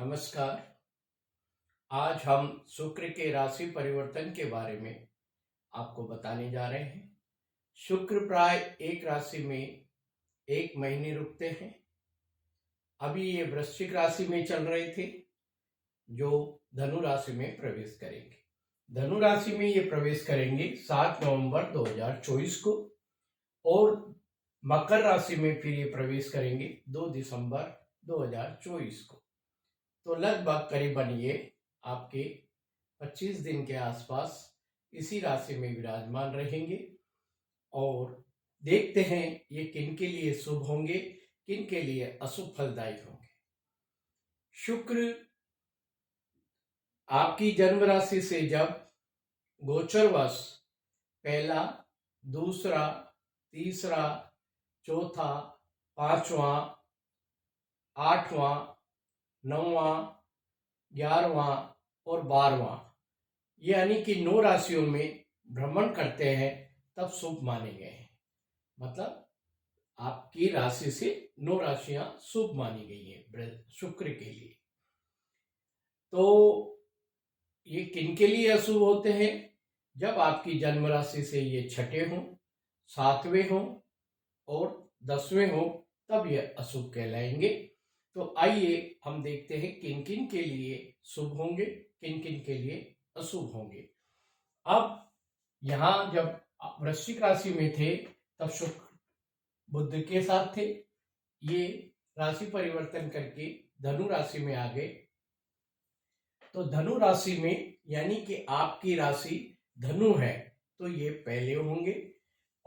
नमस्कार। आज हम शुक्र के राशि परिवर्तन के बारे में आपको बताने जा रहे हैं। शुक्र प्राय एक राशि में एक महीने रुकते हैं। अभी ये वृश्चिक राशि में चल रहे थे जो धनु राशि में प्रवेश करेंगे। धनु राशि में ये प्रवेश करेंगे 7 नवंबर 2024 को और मकर राशि में फिर ये प्रवेश करेंगे 2 दिसंबर 2024 को। तो लगभग करीबन ये आपके 25 दिन के आसपास इसी राशि में विराजमान रहेंगे और देखते हैं ये किन के लिए शुभ होंगे, किन के लिए अशुभ फलदायी होंगे। शुक्र आपकी जन्म राशि से जब गोचरवश पहला, दूसरा, तीसरा, चौथा, पांचवा, आठवां, 9वां, 11वां और 12वां यानी कि 9 राशियों में भ्रमण करते हैं तब शुभ माने गए हैं। मतलब आपकी राशि से 9 राशियां शुभ मानी गई है शुक्र के लिए। तो ये किन के लिए अशुभ होते हैं? जब आपकी जन्म राशि से ये छठे हों, 7वें हों और 10वें हों तब ये अशुभ कहलाएंगे। तो आइए हम देखते हैं किन किन के लिए शुभ होंगे, किन किन के लिए अशुभ होंगे। अब यहाँ जब वृश्चिक राशि में थे तब शुक्र बुध के साथ थे। ये राशि परिवर्तन करके धनु राशि में आ गए। तो धनु राशि में यानी कि आपकी राशि धनु है तो ये पहले होंगे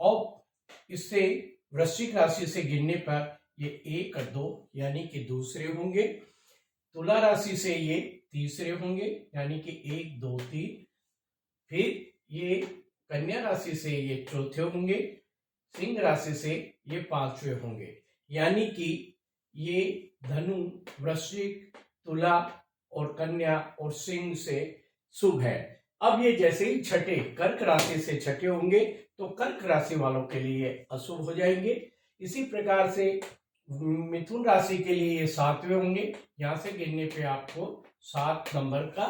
और इससे वृश्चिक राशि से गिनने पर ये 1 और 2 यानी कि दूसरे होंगे। तुला राशि से ये तीसरे होंगे यानी कि 1, 2, 3। फिर ये कन्या राशि से ये चौथे होंगे। सिंह राशि से ये 5वें होंगे यानी कि ये धनु, वृश्चिक, तुला और कन्या और सिंह से शुभ है। अब ये जैसे ही छठे कर्क राशि से छठे होंगे तो कर्क राशि वालों के लिए अशुभ हो जाएंगे। इसी प्रकार से मिथुन राशि के लिए ये 7वें होंगे। यहां से गिनने पे आपको 7 नंबर का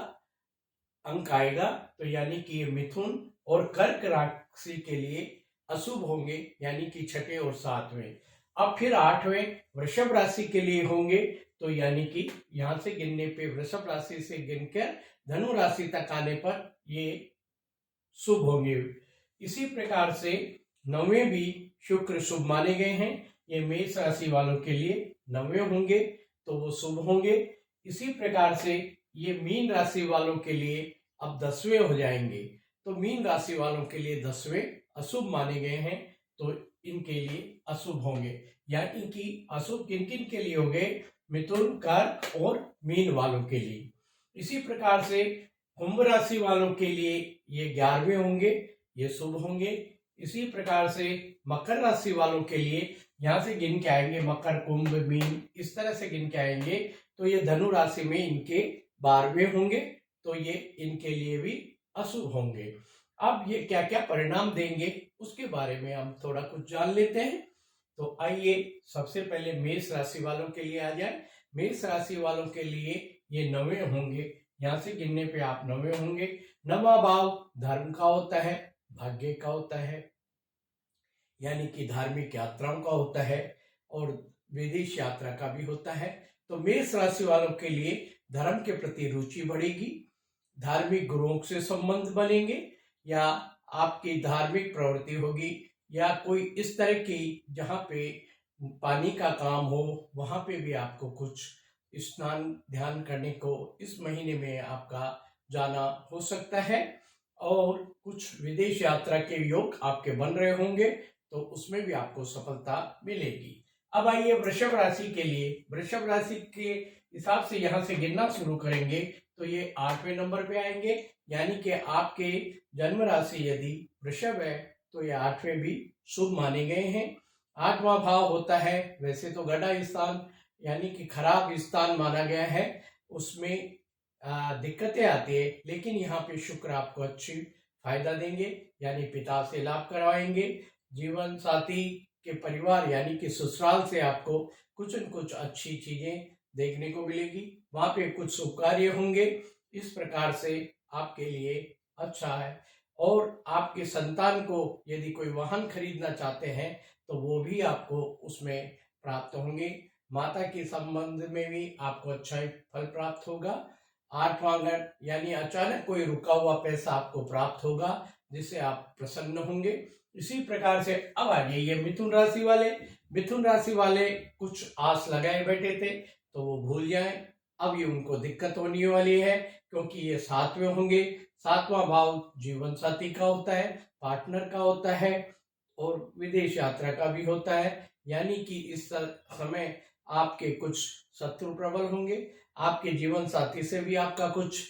अंक आएगा। तो यानी कि ये मिथुन और कर्क राशि के लिए अशुभ होंगे यानी कि छठे और 7वें। अब फिर 8वें वृषभ राशि के लिए होंगे तो यानी कि यहां से गिनने पे वृषभ राशि से गिनकर धनु राशि तक आने पर ये शुभ होंगे। इसी प्रकार से 9वें भी शुक्र शुभ माने गए हैं। ये मेष राशि वालों के लिए 9वें होंगे तो वो शुभ होंगे। इसी प्रकार से ये मीन राशि वालों के लिए अब 10वें हो जाएंगे। तो मीन राशि वालों के लिए 10वें अशुभ माने गए हैं तो इनके लिए अशुभ होंगे। यानी कि अशुभ किन किन के लिए हो गए? मिथुन, कर्क और मीन वालों के लिए। इसी प्रकार से कुंभ राशि वालों के लिए ये 11वें होंगे, ये शुभ होंगे। इसी प्रकार से मकर राशि वालों के लिए यहां से गिन के आएंगे, मकर, कुंभ, मीन इस तरह से गिन के आएंगे तो ये धनु राशि में इनके 12वें होंगे तो ये इनके लिए भी अशुभ होंगे। अब ये क्या क्या परिणाम देंगे उसके बारे में हम थोड़ा कुछ जान लेते हैं। तो आइए सबसे पहले मेष राशि वालों के लिए आ जाए। मेष राशि वालों के लिए ये 9वें होंगे। यहां से गिनने पे आप 9वें होंगे। 9वां भाव धर्म का होता है, भाग्य का होता है यानी कि धार्मिक यात्राओं का होता है और विदेश यात्रा का भी होता है। तो मेष राशि वालों के लिए धर्म के प्रति रुचि बढ़ेगी, धार्मिक गुरुओं से संबंध बनेंगे या आपकी धार्मिक प्रवृत्ति होगी या कोई इस तरह की जहाँ पे पानी का काम हो वहां पे भी आपको कुछ स्नान ध्यान करने को इस महीने में आपका जाना हो सकता है और कुछ विदेश यात्रा के योग आपके बन रहे होंगे तो उसमें भी आपको सफलता मिलेगी। अब आइए वृषभ राशि के लिए। वृषभ राशि के हिसाब से यहां से गिनना शुरू करेंगे तो ये 8वें नंबर पे आएंगे यानी कि आपके जन्म राशि यदि वृषभ है तो ये 8वें भी शुभ माने गए हैं। 8वां भाव होता है वैसे तो गड़ा स्थान यानी कि खराब स्थान माना गया है, उसमें दिक्कतें आती है, लेकिन यहाँ पे शुक्र आपको अच्छी फायदा देंगे यानी पिता से लाभ करवाएंगे। जीवन साथी के परिवार यानी कि ससुराल से आपको कुछ न कुछ अच्छी चीजें देखने को मिलेगी, वहां पे कुछ शुभ कार्य होंगे। इस प्रकार से आपके लिए अच्छा है। और आपके संतान को यदि कोई वाहन खरीदना चाहते हैं तो वो भी आपको उसमें प्राप्त होंगे। माता के संबंध में भी आपको अच्छा ही फल प्राप्त होगा। आठवां घर यानी अचानक कोई रुका हुआ पैसा आपको प्राप्त होगा, जिससे आप प्रसन्न होंगे। इसी प्रकार से अब आ जाइए मिथुन राशि वाले। मिथुन राशि वाले कुछ आस लगाए बैठे थे तो वो भूल जाएं, अब ये उनको दिक्कत होने वाली है, क्योंकि ये 7वें होंगे। 7वां भाव जीवन साथी का होता है, पार्टनर का होता है और विदेश यात्रा का भी होता है। यानी कि इस समय आपके कुछ शत्रु प्रबल होंगे। आपके जीवन साथी से भी आपका कुछ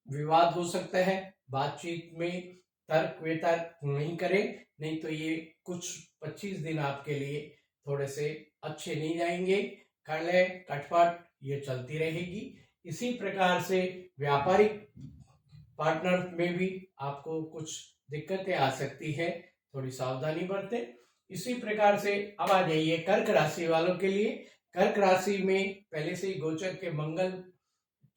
विवाद हो सकता है। बातचीत में तर्क वितर्क नहीं करें, नहीं तो ये कुछ 25 दिन आपके लिए थोड़े से अच्छे नहीं जाएंगे। कलह कटपट ये चलती रहेगी। इसी प्रकार से व्यापारिक पार्टनर में भी आपको कुछ दिक्कतें आ सकती है, थोड़ी सावधानी बरतें। इसी प्रकार से अब आ जाइए कर्क राशि वालों के लिए। कर्क राशि में पहले से ही गोचर के मंगल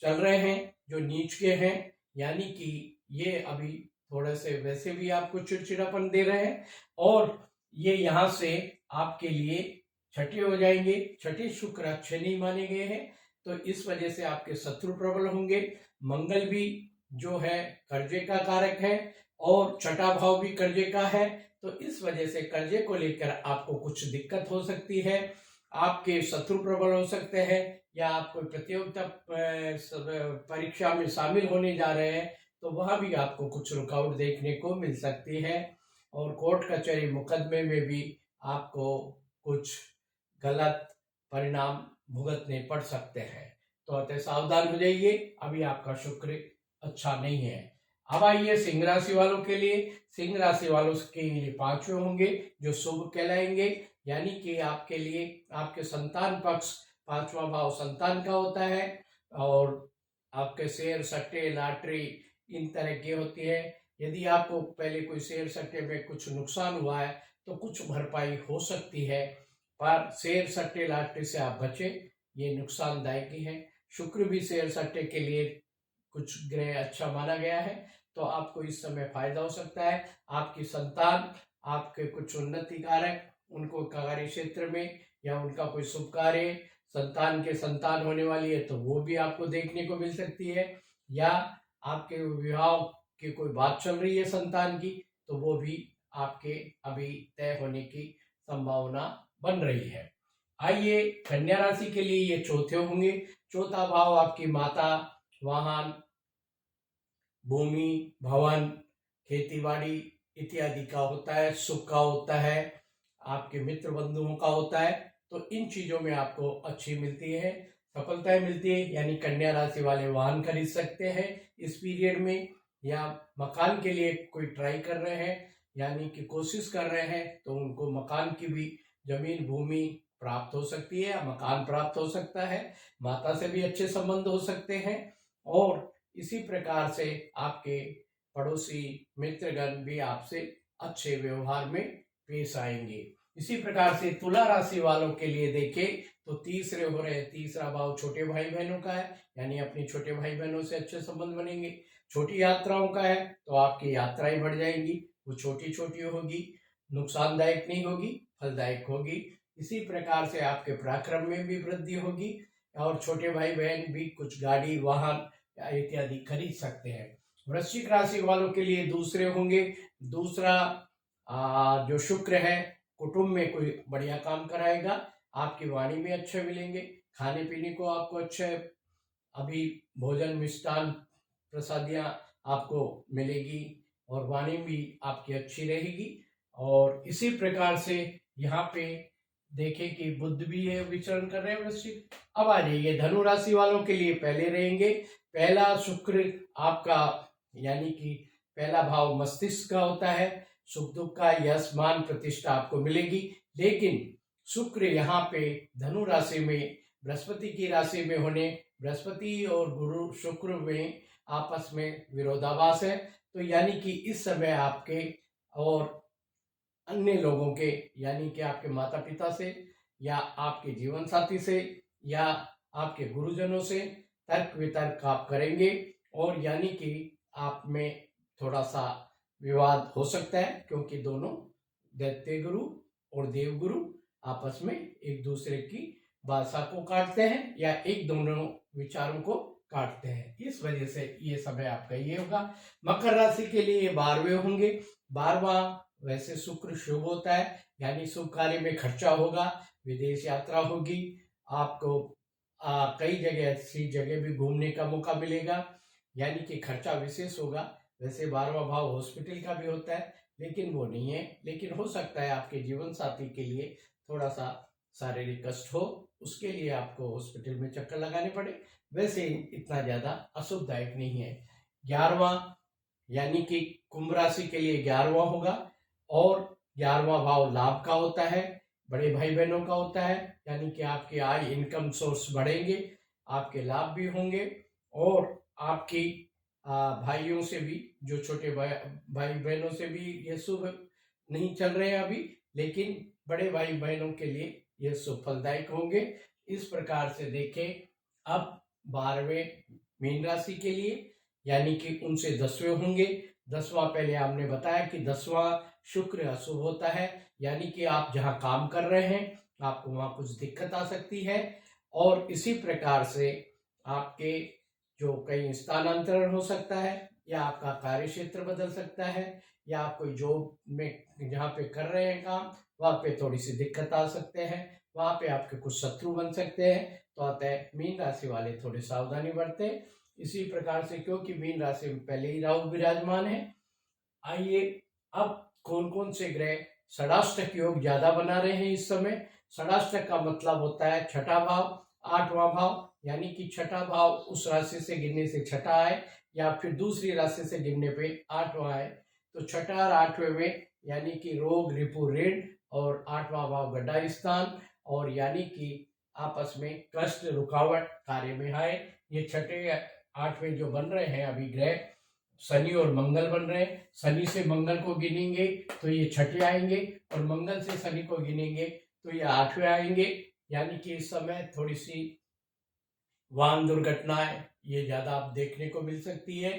चल रहे हैं जो नीच के हैं, यानी कि ये अभी थोड़े से वैसे भी आपको चिड़चिड़ापन दे रहे हैं और ये यहाँ से आपके लिए छठे हो जाएंगे। छठे शुक्र अच्छे नहीं माने गए हैं, तो इस वजह से आपके शत्रु प्रबल होंगे। मंगल भी जो है कर्जे का कारक है और छठा भाव भी कर्जे का है, तो इस वजह से कर्जे को लेकर आपको कुछ दिक्कत हो सकती है। आपके शत्रु प्रबल हो सकते हैं, या आप कोई प्रतियोगिता परीक्षा में शामिल होने जा रहे हैं तो वहां भी आपको कुछ रुकावट देखने को मिल सकती है। और कोर्ट कचहरी मुकदमे में भी आपको कुछ गलत परिणाम भुगतने पड़ सकते हैं, तो अतः सावधान हो जाइए। अभी आपका शुक्र अच्छा नहीं है। अब आइए सिंह राशि वालों के लिए। सिंह राशि वालों के लिए 5वें होंगे जो शुभ कहलाएंगे, यानी कि आपके लिए आपके संतान पक्ष 5वां भाव संतान का होता है और आपके शेयर सट्टे लॉटरी इन तरह की होती है। यदि आपको पहले कोई शेयर सट्टे में कुछ नुकसान हुआ है तो कुछ भरपाई हो सकती है, पर शेयर सट्टे लॉटरी से आप बचें, ये नुकसानदायक ही है। शुक्र भी शेयर सट्टे के लिए कुछ ग्रह अच्छा माना गया है, तो आपको इस समय फायदा हो सकता है। आपकी संतान आपके कुछ उन्नति कारक उनको कार्य क्षेत्र में या उनका कोई शुभ कार्य संतान के संतान होने वाली है तो वो भी आपको देखने को मिल सकती है, या आपके विवाह की कोई बात चल रही है संतान की तो वो भी आपके अभी तय होने की संभावना बन रही है। आइए कन्या राशि के लिए ये चौथे होंगे। चौथा भाव आपकी माता, वाहन, भूमि, भवन, खेतीबाड़ी इत्यादि का होता है, सुख का होता है, आपके मित्र बंधुओं का होता है, तो इन चीजों में आपको अच्छी मिलती है, सफलताएं मिलती है। यानी कन्या राशि वाले वाहन खरीद सकते हैं इस पीरियड में, या मकान के लिए कोई ट्राई कर रहे हैं यानी कि कोशिश कर रहे हैं तो उनको मकान की भी जमीन भूमि प्राप्त हो सकती है या मकान प्राप्त हो सकता है। माता से भी अच्छे संबंध हो सकते हैं और इसी प्रकार से आपके पड़ोसी मित्रगण भी आपसे अच्छे व्यवहार में पेश आएंगे। इसी प्रकार से तुला राशि वालों के लिए देखें तो तीसरे हो रहे, तीसरा भाव छोटे भाई बहनों का है, यानी अपने छोटे भाई बहनों से अच्छे संबंध बनेंगे। छोटी यात्राओं का है तो आपकी यात्राएं बढ़ जाएंगी, वो छोटी छोटी होगी, नुकसानदायक नहीं होगी, फलदायक होगी। इसी प्रकार से आपके पराक्रम में भी वृद्धि होगी और छोटे भाई बहन भी कुछ गाड़ी वाहन इत्यादि खरीद सकते हैं। वृश्चिक राशि वालों के लिए दूसरे होंगे। दूसरा जो शुक्र है कुटुंब में कोई बढ़िया काम कराएगा, आपकी वाणी में अच्छे मिलेंगे, खाने पीने को आपको अच्छे अभी भोजन मिष्टान प्रसादियां आपको मिलेगी और वाणी भी आपकी अच्छी रहेगी। और इसी प्रकार से यहाँ पे देखें कि बुध भी है विचरण कर रहे हैं वृश्चिक। अब आ जाइए धनु राशि वालों के लिए पहले रहेंगे। पहला शुक्र आपका यानी कि पहला भाव मस्तिष्क का होता है, सुख दुख का यश मान प्रतिष्ठा आपको मिलेगी। लेकिन शुक्र यहाँ पे धनु राशि में बृहस्पति की राशि में होने, बृहस्पति और गुरु शुक्र में आपस में विरोधाभास है, तो यानी कि इस समय आपके और अन्य लोगों के यानी कि आपके माता पिता से या आपके जीवन साथी से या आपके गुरुजनों से तर्क वितर्क आप करेंगे और यानी कि आप में थोड़ा सा विवाद हो सकता है, क्योंकि दोनों दैत्य गुरु और देवगुरु आपस में एक दूसरे की भाषा को काटते हैं या एक दोनों विचारों को काटते हैं। इस वजह से ये समय आपका ये होगा। मकर राशि के लिए ये 12वें होंगे। 12वां वैसे शुक्र शुभ होता है, यानी शुभ कार्य में खर्चा होगा, विदेश यात्रा होगी, आपको कई जगह ऐसी जगह भी घूमने का मौका मिलेगा, यानी कि खर्चा विशेष होगा। वैसे 12वां भाव हॉस्पिटल का भी होता है, लेकिन वो नहीं है। लेकिन हो सकता है आपके जीवन साथी के लिए थोड़ा सा शारीरिक कष्ट हो, उसके लिए आपको हॉस्पिटल में चक्कर लगाने पड़े। वैसे इतना ज्यादा अशुभदायक नहीं है। 11वां यानी कि कुंभ राशि के लिए 11वां होगा और 11वां भाव लाभ का होता है, बड़े भाई बहनों का होता है, यानी कि आपके आय इनकम सोर्स बढ़ेंगे, आपके लाभ भी होंगे और आपकी भाइयों से भी, जो छोटे भाई बहनों से भी ये शुभ नहीं चल रहे हैं अभी, लेकिन बड़े भाई बहनों के लिए ये शुभ फलदायक होंगे। इस प्रकार से देखें, अब 12वें मीन राशि के लिए यानी कि उनसे 10वें होंगे। 10वां पहले आपने बताया कि 10वां शुक्र अशुभ होता है, यानी कि आप जहां काम कर रहे हैं आपको वहां कुछ दिक्कत आ सकती है और इसी प्रकार से आपके जो कहीं स्थानांतरण हो सकता है या आपका कार्य क्षेत्र बदल सकता है या आप कोई जॉब में जहाँ पे कर रहे हैं काम वहां पे थोड़ी सी दिक्कत आ सकते हैं, वहां पे आपके कुछ शत्रु बन सकते हैं। तो अतः मीन राशि वाले थोड़ी सावधानी बरतें। इसी प्रकार से क्योंकि मीन राशि में पहले ही राहु विराजमान है, आइए अब कौन कौन से ग्रह षडाष्टक योग ज्यादा बना रहे हैं इस समय। षडाष्टक का मतलब होता है छठा भाव, 8वां भाव, यानी कि छठा भाव उस राशि से गिनने से छठा आए या फिर दूसरी राशि से गिनने पे 8वां आए। तो छठा और 8वें में यानी कि रोग रिपु ऋण और 8वां भाव गड्ढा स्थान और यानी कि आपस में कष्ट रुकावट कार्य में आए। ये छठे 8वें जो बन रहे हैं अभी ग्रह, शनि और मंगल बन रहे हैं। शनि से मंगल को गिनेंगे तो ये छठे आएंगे और मंगल से शनि को गिनेंगे तो ये 8वें आएंगे। यानी कि इस समय थोड़ी सी वाहन दुर्घटनाएं ये ज्यादा आप देखने को मिल सकती है,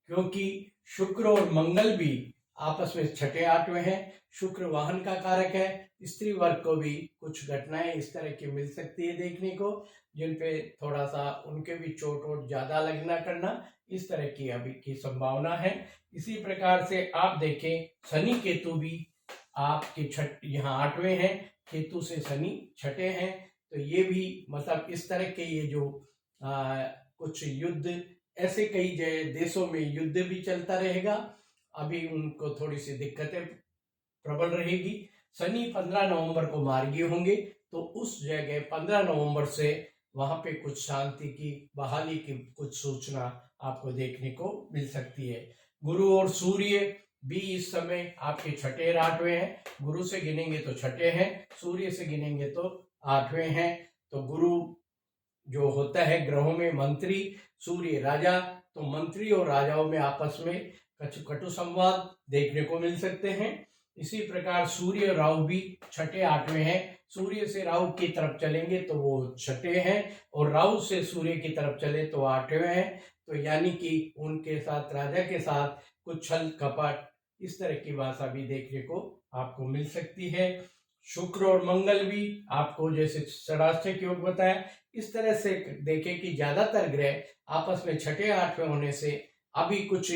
क्योंकि शुक्र और मंगल भी आपस में छठे 8वें हैं। शुक्र वाहन का कारक है, स्त्री वर्ग को भी कुछ घटनाएं इस तरह की मिल सकती है देखने को, जिन पे थोड़ा सा उनके भी चोट वोट ज्यादा लगना करना, इस तरह की अभी की संभावना है। इसी प्रकार से आप देखें, शनि केतु भी आपके यहाँ 8वें हैं, केतु से शनि छठे हैं। तो ये भी मतलब इस तरह के ये जो कुछ युद्ध, ऐसे कई देशों में युद्ध भी चलता रहेगा, अभी उनको थोड़ी सी दिक्कतें प्रबल रहेगी। शनि 15 नवंबर को मार्गी होंगे, तो उस जगह 15 नवंबर से वहां पे कुछ शांति की बहाली की कुछ सूचना आपको देखने को मिल सकती है। गुरु और सूर्य भी इस समय आपके छठे 8वें हैं। गुरु से गिनेंगे तो छठे हैं, सूर्य से गिनेंगे तो 8वें हैं। तो गुरु जो होता है ग्रहों में मंत्री, सूर्य राजा, तो मंत्री और राजाओं में आपस में कटु संवाद देखने को मिल सकते हैं। इसी प्रकार सूर्य और राहु भी छठे 8वें हैं। सूर्य से राहु की तरफ चलेंगे तो वो छठे हैं और राहु से सूर्य की तरफ चले तो 8वें हैं। तो यानी कि उनके साथ, राजा के साथ कुछ छल कपट, इस तरह की भाषा भी देखने को आपको मिल सकती है। शुक्र और मंगल भी आपको जैसे षडाष्टक योग बताया, इस तरह से देखें कि ज्यादातर ग्रह आपस में छठे 8वें होने से अभी कुछ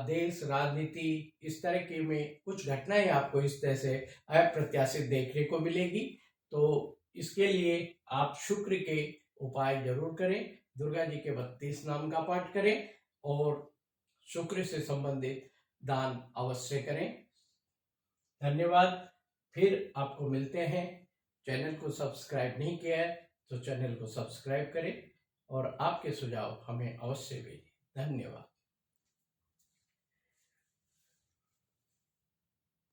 देश राजनीति इस तरह के में कुछ घटनाएं आपको इस तरह से अप्रत्याशित देखने को मिलेगी। तो इसके लिए आप शुक्र के उपाय जरूर करें, दुर्गा जी के 32 नाम का पाठ करें और शुक्र से संबंधित दान अवश्य करें। धन्यवाद। फिर आपको मिलते हैं। चैनल को सब्सक्राइब नहीं किया है तो चैनल को सब्सक्राइब करें और आपके सुझाव हमें अवश्य भेजें। धन्यवाद।